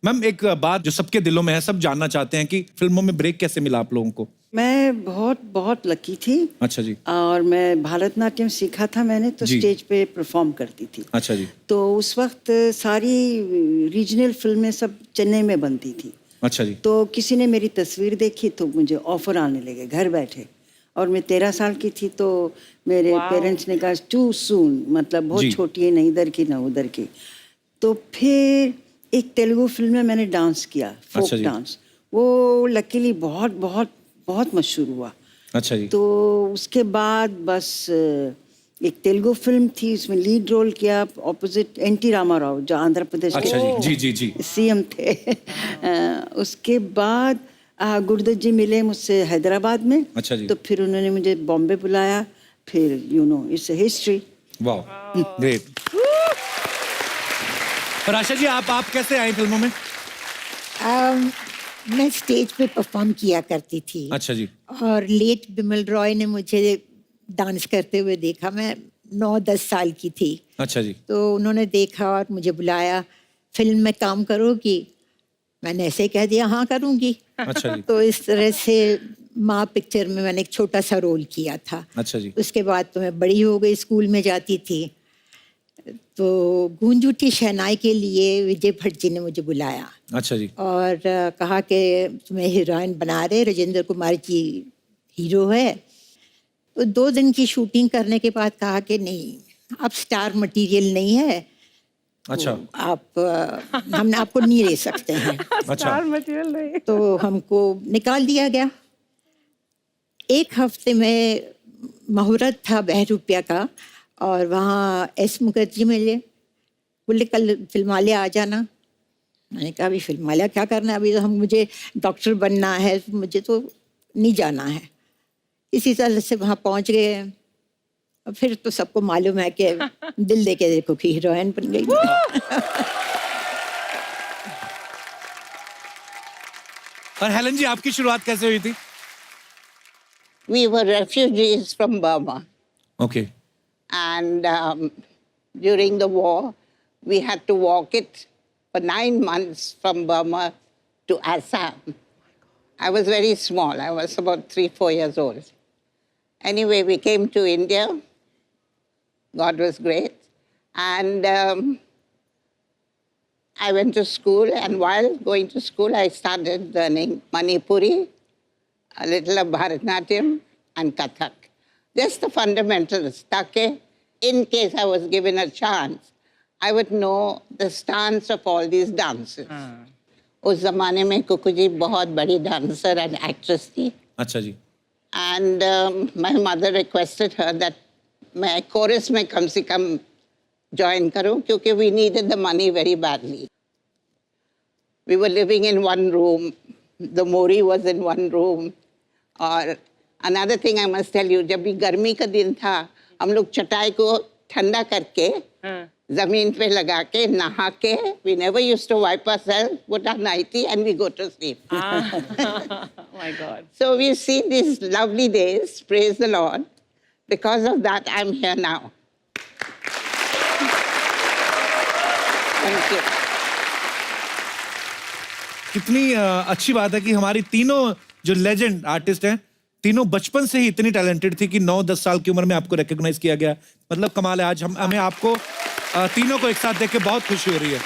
Ma'am एक बात जो सबके दिलों में है, सब जानना चाहते हैं कि फिल्मों में ब्रेक कैसे मिला आप लोगों को? मैं बहुत बहुत लकी थी। अच्छा जी। और मैं भारतनाट्यम सीखा था मैंने, तो जी। स्टेज पे परफॉर्म करती थी। अच्छा जी। तो उस वक्त सारी रीजनल फिल्में सब चेन्नई में बनती थी। अच्छा जी। तो किसी ने मेरी तस्वीर देखी तो मुझे ऑफर आने लगे घर बैठे। और मैं 13 साल की थी, तो मेरे पेरेंट्स ने कहा टू सून, मतलब बहुत जी। छोटी है, न इधर की न उधर की। तो फिर एक तेलुगु फिल्म में मैंने डांस किया, फोक अच्छा जी। डांस। वो लकीली बहुत बहुत बहुत मशहूर हुआ। अच्छा जी। तो उसके बाद बस एक तेलुगु फिल्म थी, उसमें लीड रोल किया ऑपोजिट एनटी रामाराव, जो आंध्र प्रदेश अच्छा जी। जी जी के सीएम थे। उसके बाद गुरुदत्त जी मिले मुझसे हैदराबाद में। अच्छा जी। तो फिर उन्होंने मुझे बॉम्बे बुलाया। फिर इट्स हिस्ट्री। वाह, ग्रेट। और आशा जी, आप कैसे आए फिल्मों में? मैं स्टेज पे परफॉर्म किया करती थी। अच्छा जी। और लेट बिमल रॉय ने मुझे डांस करते हुए देखा। मैं 9-10 साल की थी। अच्छा जी। तो उन्होंने देखा और मुझे बुलाया, फिल्म में काम करोगी? मैंने ऐसे ही कह दिया हाँ करूँगी। अच्छा जी। तो इस तरह से माँ पिक्चर में मैंने एक छोटा सा रोल किया था। अच्छा जी। उसके बाद तो मैं बड़ी हो गई, स्कूल में जाती थी। तो गूंज उठी शहनाई के लिए विजय भट्ट जी ने मुझे बुलाया अच्छा जी। और कहा कि तुम्हें हीरोइन बना रहे, राजेंद्र कुमार जी हीरो है। तो 2 दिन की शूटिंग करने के बाद कहा कि नहीं, अब स्टार मटेरियल नहीं है। अच्छा। तो हम आपको नहीं ले सकते हैं। अच्छा। मटेरियल नहीं। तो हमको निकाल दिया गया। 1 हफ्ते में मुहूर्त था बहरूपिया का, और वहाँ एस मुखर्जी मिले। बोले कल फिल्मालय आ जाना। मैंने कहा अभी फिल्मालय क्या करना है, अभी तो मुझे डॉक्टर बनना है, मुझे तो नहीं जाना है। इसी तरह से वहाँ पहुँच गए। और फिर तो सबको मालूम है कि दिल दे के देखो कि हीरोइन बन गई। और हेलन जी, आपकी शुरुआत कैसे हुई थी? We were refugees from Burma. Okay. And during the war, we had to walk it for 9 months from Burma to Assam. I was very small. I was about 3-4 years old. Anyway, we came to India. God was great. And I went to school. And while going to school, I started learning Manipuri, a little of Bharatnatyam, and Kathak. Just the fundamentals, ताकि in case I was given a chance, I would know the stance of all these dances. उस ज़माने में कुकू जी बहुत बड़ी dancer and actress थी. अच्छा जी। And my mother requested her that मैं chorus में कम से कम join करूँ, क्योंकि we needed the money very badly. We were living in one room. The Mori was in one room. और another thing I must tell you, जब भी गर्मी का दिन था, हम लोग चटाई को ठंडा करके जमीन पे लगा के नहा के, we never used to wipe ourselves, put our nightie and we go to sleep. Oh my God. So we've seen these lovely days, praise the Lord. Because of that, I'm here now. Thank you. कितनी अच्छी बात है कि हमारी तीनों जो legend artist हैं, तीनों बचपन से ही इतनी टैलेंटेड थी कि 9-10 साल की उम्र में आपको रिकॉग्नाइज किया गया। मतलब कमाल है। आज हमें आपको तीनों को एक साथ देख के बहुत खुशी हो रही है।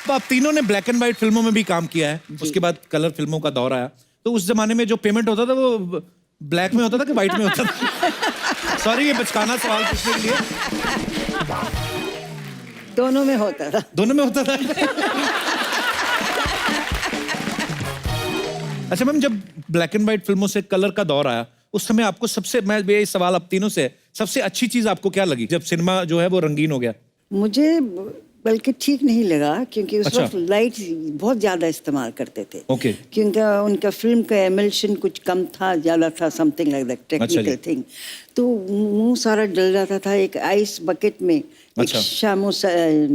तो आप तीनों ने ब्लैक एंड व्हाइट फिल्मों में भी काम किया है, उसके बाद कलर फिल्मों का दौर आया। तो उस जमाने में जो पेमेंट होता था वो ब्लैक में होता था कि व्हाइट में होता था? सॉरी, ये बचकाना सवाल पूछने के लिए। दोनों में होता था। दोनों में होता था। अच्छा मैम, जब ब्लैक एंड व्हाइट फिल्मों से कलर का दौर आया, उस समय आपको सबसे, मैं ये सवाल आप तीनों से, सबसे अच्छी चीज आपको क्या लगी जब सिनेमा जो है वो रंगीन हो गया? मुझे बल्कि ठीक नहीं लगा, क्योंकि उस अच्छा। वक्त लाइट बहुत ज्यादा इस्तेमाल करते थे। ओके। क्योंकि उनका फिल्म का एमल्शन कुछ कम था, ज्यादा था, something like that technical thing. तो मुंह सारा जल जाता था। एक आइस बकेट में अच्छा। एक शामो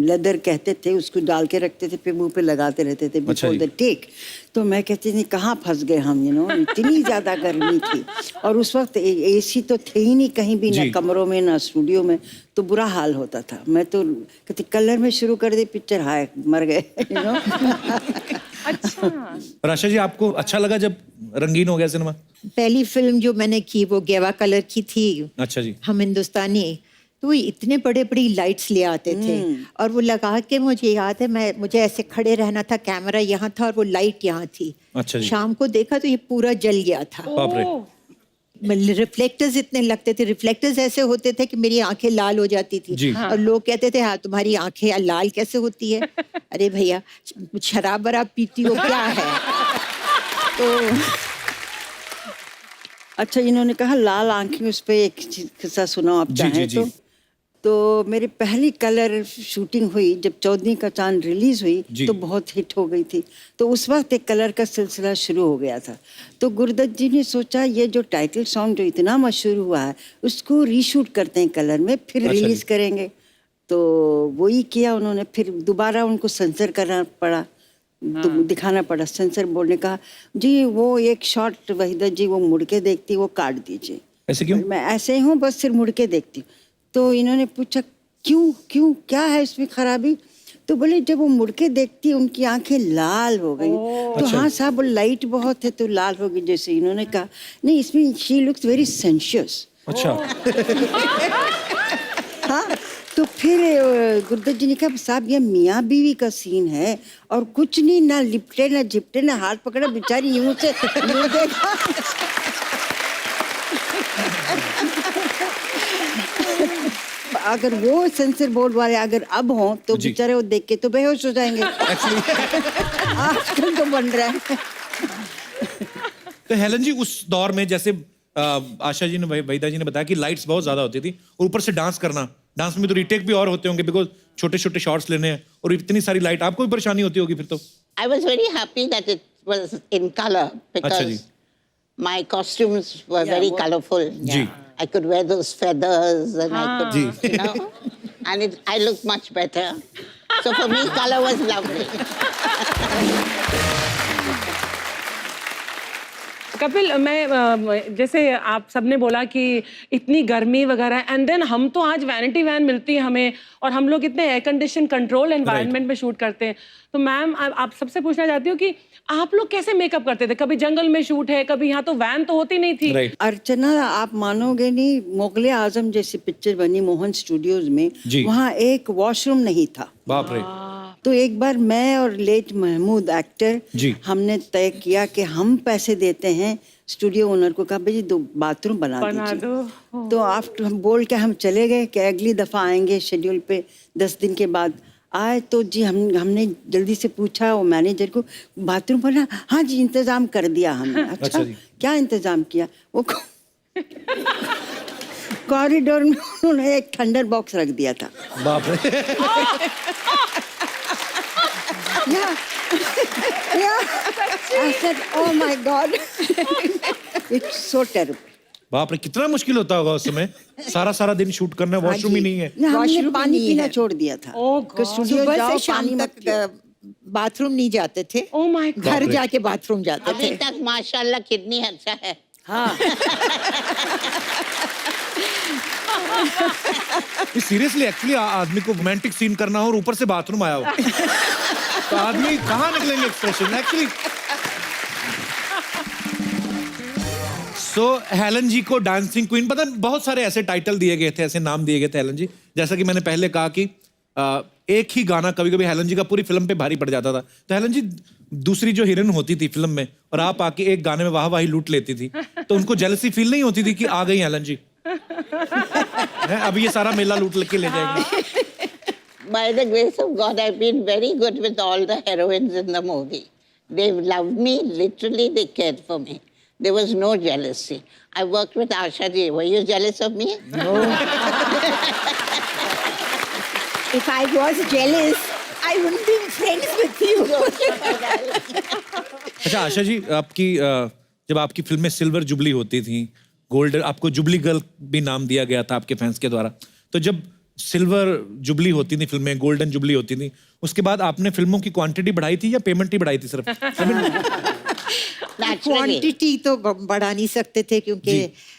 लेदर कहते थे, उसको डाल के रखते थे, फिर मुंह पे लगाते रहते थे अच्छा बिफोर जी। The take. तो मैं कहती थी कहाँ फंस गए हम, इतनी ज्यादा गर्मी थी। और उस वक्त एसी तो थे ही नहीं कहीं भी, ना जी। कमरों में ना स्टूडियो में, तो बुरा हाल होता था। मैं तो कहती कलर में शुरू कर दी पिक्चर, हाय मर गए। अच्छा। और आशा जी आपको अच्छा लगा जब रंगीन हो गया सिनेमा? पहली फिल्म जो मैंने की वो गेवा कलर की थी। अच्छा जी। हम हिंदुस्तानी, तो वो इतने बड़े बड़ी लाइट्स ले आते थे और वो लगा के, मुझे याद है मुझे ऐसे खड़े रहना था, कैमरा यहाँ था और वो लाइट यहाँ थी। अच्छा जी। शाम को देखा तो ये पूरा जल गया था। बाप रे। रिफ्लेक्टर्स इतने लगते थे, रिफ्लेक्टर्स ऐसे होते थे कि मेरी आंखें लाल हो जाती थी। जी। और लोग कहते थे हाँ तुम्हारी आंखें लाल कैसे होती है? अरे भैया शराब वराब पीती हो क्या है? तो अच्छा, इन्होंने कहा लाल आंखें, उस पे एक किस्सा सुनाओ आप जी, चाहें जी, जी। तो मेरी पहली कलर शूटिंग हुई जब चौदहवीं का चांद रिलीज हुई, जी। तो बहुत हिट हो गई थी। तो उस वक्त एक कलर का सिलसिला शुरू हो गया था। तो गुरुदत्त जी ने सोचा ये जो टाइटल सॉन्ग जो इतना मशहूर हुआ है उसको रीशूट करते हैं कलर में, फिर अच्छा रिलीज जी। करेंगे। तो वही किया उन्होंने। फिर दोबारा उनको सेंसर करना पड़ा, दिखाना पड़ा। सेंसर बोर्ड ने कहा जी वो एक शॉट वहीदा जी वो मुड़ के देखती, वो काट दीजिए। ऐसे क्यों? मैं ऐसे ही हूँ, बस सिर्फ मुड़ के देखती हूँ। तो इन्होंने पूछा क्यों क्यों क्या है इसमें खराबी? तो बोले जब वो मुड़ के देखती है उनकी आंखें लाल हो गई। तो अच्छा। हाँ साहब लाइट बहुत है तो लाल हो गई। जैसे इन्होंने कहा नहीं, इसमें शी लुक्स वेरी सेंशियस। अच्छा। हाँ, तो फिर गुरुदत्त जी ने कहा साहब ये मियाँ बीवी का सीन है और कुछ नहीं, ना लिपटे ना झिपटे ना हाथ पकड़ा, बेचारी यूं से यूं देखा। अगर वो सेंसर बोर्ड वाले अगर अब हों तो जी। बेचारे वो देख के तो बेहोश हो जाएंगे। आजकल तो बन रहा है। तो हेलन जी उस दौर में जैसे आशा जी ने वहीदा जी ने बताया कि लाइट्स बहुत ज्यादा होती थी और ऊपर से डांस करना, डांस में तो रीटेक भी और होते होंगे बिकॉज छोटे छोटे शॉट्स लेने हैं और इतनी सारी लाइट, आपको भी परेशानी होती होगी फिर तो? I was very happy that it was in color अच्छा जी। because my costumes were Yeah, very what- colorful. Ji. I could wear those feathers and I could, ji. you know, and I looked much better. So for me, color was lovely. Kapil, मैं जैसे आप सबने बोला कि इतनी गर्मी वगैरह, and then हम तो आज वैनिटी वैन मिलती है हमें और हम लोग इतने एयर कंडीशन कंट्रोल एनवायरनमेंट में शूट करते हैं। तो मैम आप सबसे पूछना चाहती हूँ कि आप लोग कैसे मेकअप करते थे? कभी जंगल में शूट है, कभी यहाँ तो वैन तो होती नहीं थी। राइट। अर्चना आप मानोगे नहीं, मुगले आजम जैसी पिक्चर बनी मोहन स्टूडियोज में, जी। वहाँ एक वॉशरूम नहीं था। बाप रे। तो एक बार मैं और लेट महमूद एक्टर जी। हमने तय किया कि हम पैसे देते हैं। स्टूडियो ओनर को कहा भाई 2 बाथरूम बना बना दीजिए। दो। तो आफ्टर हम बोल के हम चले गए कि अगली दफा आएंगे शेड्यूल पे। 10 दिन के बाद आए तो जी हमने जल्दी से पूछा वो मैनेजर को बाथरूम बना? हाँ जी इंतजाम कर दिया हमने। अच्छा अच्छा जी। क्या इंतजाम किया? वो कॉरिडोर में उन्होंने एक थंडर बॉक्स रख दिया था। बाप रे। Yeah. Yeah. I said, oh my God. It's so terrible. बाप रे, कितना मुश्किल होता होगा उस समय, सारा दिन शूट करना, वॉशरूम ही नहीं है। ना, हमने वॉशरूम पानी नहीं पीना है। छोड़ दिया था। Oh कि स्टूडियो सुबह जाओ से शाम पानी मत पियो। तक बाथरूम नहीं जाते थे। Oh my God. घर बाप रे। जाके बाथरूम जाते अभी थे। तक माशाल्लाह कितनी अच्छा है। हाँ सीरियसली एक्चुअली आदमी को रोमांटिक सीन करना हो और ऊपर से बाथरूम आया हो तो आदमी कहाँ निकलेंगे एक्सप्रेशन एक्चुअली। सो हेलन जी को डांसिंग क्वीन, पता है बहुत सारे ऐसे टाइटल दिए गए थे, ऐसे नाम दिए गए थे हेलन जी। जैसा कि मैंने पहले कहा कि एक ही गाना कभी कभी हेलन जी का पूरी फिल्म पे भारी पड़ जाता था। तो हेलन जी दूसरी जो हीरोइन होती थी फिल्म में और आप आके एक गाने में वाह लूट लेती थी, तो उनको जेलसी फील नहीं होती थी कि आ गई हेलन जी, अब ये सारा मेला लूट के ले जाएंगे? By the grace of God, I've been very good with all the heroines in the movie. They've loved me, literally they cared for me. There was no jealousy. I worked with Asha ji. Were you jealous of me? No. If I was jealous, I wouldn't be friends with you. अच्छा आशा जी, आपकी जब आपकी फिल्में silver jubilee होती थी, gold, आपको jubilee girl भी नाम दिया गया था आपके फैंस के द्वारा। तो जब सिल्वर जुबली होती थी फिल्में, गोल्डन जुबली होती थी, उसके बाद आपने फिल्मों की क्वांटिटी बढ़ाई थी या पेमेंट ही बढ़ाई थी सिर्फ? Naturally. क्वांटिटी तो बढ़ा नहीं सकते थे क्योंकि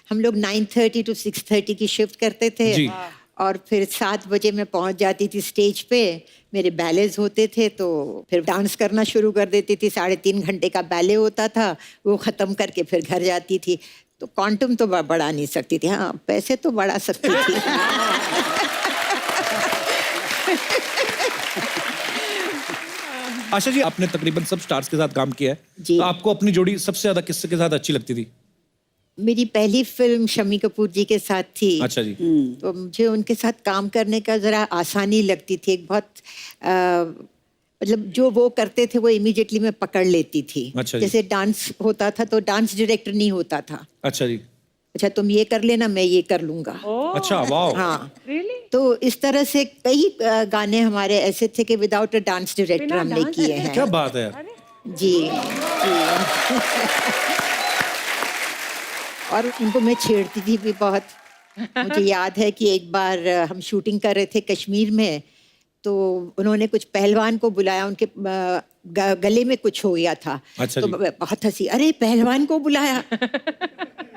हम लोग 9:30 to 6:30 की शिफ्ट करते थे जी। और फिर 7 बजे मैं पहुंच जाती थी स्टेज पे। मेरे बैलेज होते थे तो फिर डांस करना शुरू कर देती थी। 3.5 घंटे का बैले होता था, वो ख़त्म करके फिर घर जाती थी। तो क्वांटम तो बढ़ा नहीं सकती थी, हाँ पैसे तो बढ़ा सकती थी। आशा जी, आपने तकरीबन सब स्टार्स के साथ काम किया है, जी। तो आपको अपनी जोड़ी सबसे ज्यादा किसके के साथ अच्छी लगती थी? मेरी पहली फिल्म शम्मी कपूर जी के साथ थी। अच्छा जी। तो मुझे उनके साथ काम करने का ज़रा आसानी लगती थी। एक बहुत मतलब जो वो करते थे वो इमीडिएटली मैं पकड़ लेती थी। अच्छा जी। जैसे डांस होता था तो डांस डायरेक्टर नहीं होता था। अच्छा जी। अच्छा तुम ये कर लेना, मैं ये कर लूंगा। अच्छा, वाह। हाँ, Really? तो इस तरह से कई गाने हमारे ऐसे थे कि विदाउट अ डांस डायरेक्टर बिना हमने dance किए हैं। क्या बात है यार। जी जी। और उनको मैं छेड़ती थी भी बहुत। मुझे याद है कि एक बार हम शूटिंग कर रहे थे कश्मीर में, तो उन्होंने कुछ पहलवान को बुलाया, उनके गले में कुछ हो गया था। अच्छा तो जी। मैं बहुत हंसी, अरे पहलवान को बुलाया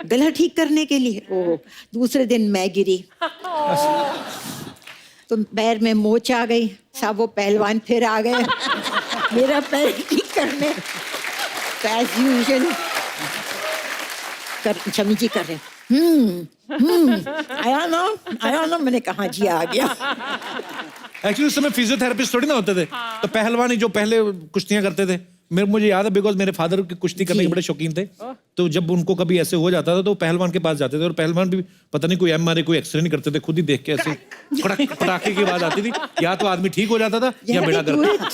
गला ठीक करने के लिए। ओ, दूसरे दिन मैं गिरी तो पैर में मोच आ गई। सब वो पहलवान फिर आ गए मेरा पैर ठीक करने। एज यूजुअल शमी जी कर रहे आया ना, मैंने कहा जी आ गया। एक्चुअली उस समय फिजियोथेरेपिस्ट थोड़ी ना होते थे, तो पहलवान ही जो पहले कुश्तियां करते थे। मुझे याद है बिकॉज मेरे फादर की कुश्ती करने के बड़े शौकीन थे, तो जब उनको कभी ऐसे हो जाता था तो पहलवान के पास जाते थे, और पहलवान भी पता नहीं कोई MRI कोई एक्सरे नहीं करते थे, खुद ही देख के ऐसे कड़क पटाखे की आवाज आती थी, या तो आदमी ठीक हो जाता था या बेड़ा गर्क।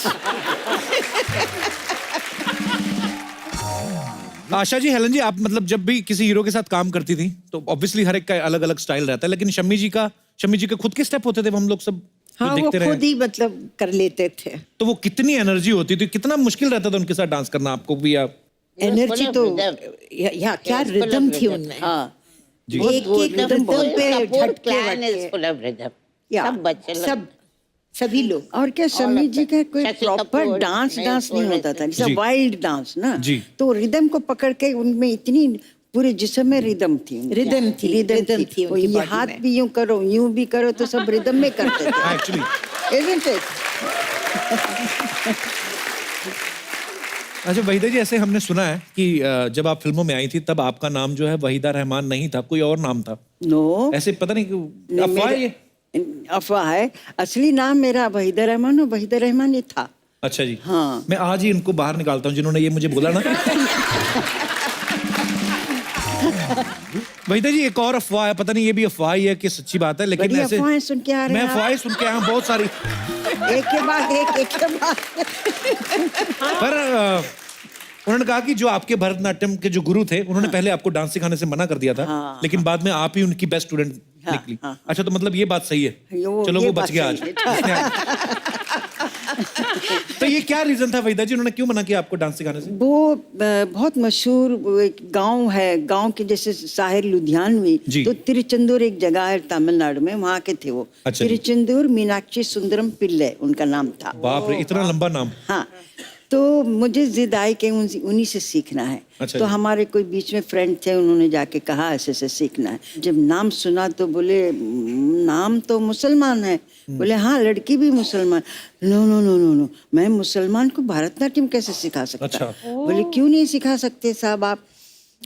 आशा जी, हेलन जी, आप मतलब जब भी किसी हीरो के साथ काम करती थी तो ऑब्वियसली हर एक का अलग अलग स्टाइल रहता है, लेकिन शम्मी जी के खुद के स्टेप होते थे, हम लोग सब हाँ, वो देखते रहे। खुद ही मतलब कर लेते थे। तो वो कितनी एनर्जी होती थी, कितना मुश्किल रहता था उनके साथ डांस करना आपको भी? आप एनर्जी तो क्या रिदम थी उनमें। हाँ एक एक रिदम पे झटके clan is वटके। full of rhythm. या, सब बच्चे लोग- सब सभी लोग। और क्या शम्मी जी का कोई शशि प्रॉपर कपूर, डांस मैं डांस नहीं बोल होता रही था, थी। जैसे जी। वाइल्ड डांस ना। जी। तो रिदम को पकड़ के उनमें इतनी पूरे जिस्म में रिदम थी उनके। रिदम थी वो उनकी ये बॉडी हाथ में। भी यूं करो यूं भी करो तो सब रिदम में करते थे। Actually Isn't it? अच्छा वहीदा जी, ऐसे हमने सुना है कि जब आप फिल्मों में आई थी तब आपका नाम जो है वहीदा रहमान नहीं था, कोई और नाम था। नो, ऐसे पता नहीं क्यों अफवाह है ये? अफवाह है। असली नाम मेरा वहीदा रहमान और वहीदा रहमान ये था। अच्छा जी। हाँ। मैं आज ही इनको बाहर निकालता हूँ जिन्होंने ये मुझे बोला ना। वहीदा जी, एक और अफवाह है, पता नहीं ये भी अफवाह ही है कि सच्ची बात है, लेकिन बड़ी ऐसे अफवाहें सुन के आ रहे मैं हैं आप। अफवाहें सुन के आया हूँ बहुत सारी। एक के बाद एक के बाद। पर उन्होंने कहा कि जो आपके भरतनाट्यम के जो गुरु थे उन्होंने पहले आपको डांस सिखाने से मना कर दिया था, हाँ, लेकिन बाद में आप ही उनकी बेस्ट स्टूडेंट हाँ, निकली। हाँ। अच्छा, तो मतलब ये बात सही है। चलो ये वो बात बच गया आज। सही है। इसने आज- तो ये क्या रीजन था वहीदा जी, उन्होंने क्यों मना किया आपको डांस सिखाने से? वो बहुत मशहूर वो एक गांव है, गांव के जैसे शहर लुधियानवी, जी। तो तिरुचंदूर एक जगह है तमिलनाडु में, वहाँ के थे वो। अच्छा जी। तिरुचंदूर मीनाक्षी सुंदरम पिल्ले उनका नाम था। बाप रे, इतना लंबा नाम। हाँ, तो मुझे जिद आई कि उन्हीं से सीखना है। अच्छा तो जी। हमारे कोई बीच में फ्रेंड थे, उन्होंने जाके कहा ऐसे सीखना है। जब नाम सुना तो बोले नाम तो मुसलमान है। बोले हाँ, लड़की भी मुसलमान। No no no no no, मैं मुसलमान को भरतनाट्यम कैसे सिखा सकता? अच्छा। बोले क्यों नहीं सिखा सकते साहब आप?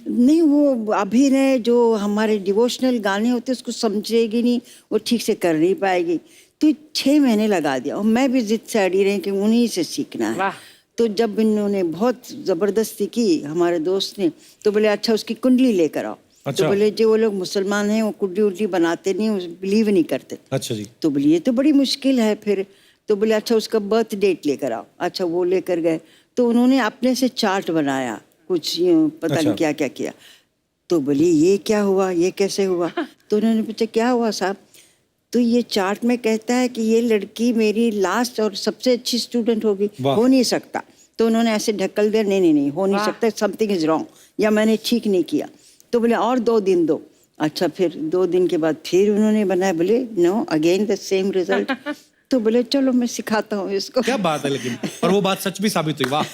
नहीं, वो अभिनय जो हमारे डिवोशनल गाने होते उसको समझेगी नहीं, वो ठीक से कर नहीं पाएगी। तो 6 महीने लगा दिया, और मैं भी जिद से अड़ी रही कि उन्हीं से सीखना है। वाह। तो जब इन्होंने बहुत जबरदस्ती की हमारे दोस्त ने, तो बोले अच्छा उसकी कुंडली लेकर आओ। अच्छा। तो बोले जो वो लोग मुसलमान हैं वो कुंडली उंडली बनाते नहीं, बिलीव नहीं करते। अच्छा जी। तो बोले ये तो बड़ी मुश्किल है फिर। तो बोले अच्छा उसका बर्थ डेट लेकर आओ। अच्छा वो लेकर गए, तो उन्होंने अपने से चार्ट बनाया, कुछ यूं पता अच्छा। नहीं क्या क्या किया। तो बोली ये क्या हुआ, ये कैसे हुआ? तो उन्होंने पूछा क्या हुआ साहब? तो ये चार्ट में कहता है कि ये लड़की मेरी लास्ट और सबसे अच्छी स्टूडेंट होगी, वाह। हो नहीं सकता। तो उन्होंने ऐसे ढकल दिया, नहीं नहीं नहीं, हो नहीं सकता, समथिंग इज रॉन्ग, या मैंने ठीक नहीं किया। तो बोले और 2 दिन दो। अच्छा, फिर 2 दिन के बाद फिर उन्होंने बनाया, बोले no again the same result. तो बोले चलो मैं सिखाता हूँ इसको। क्या बात है, लेकिन और वो बात सच भी साबित हुई, वाह।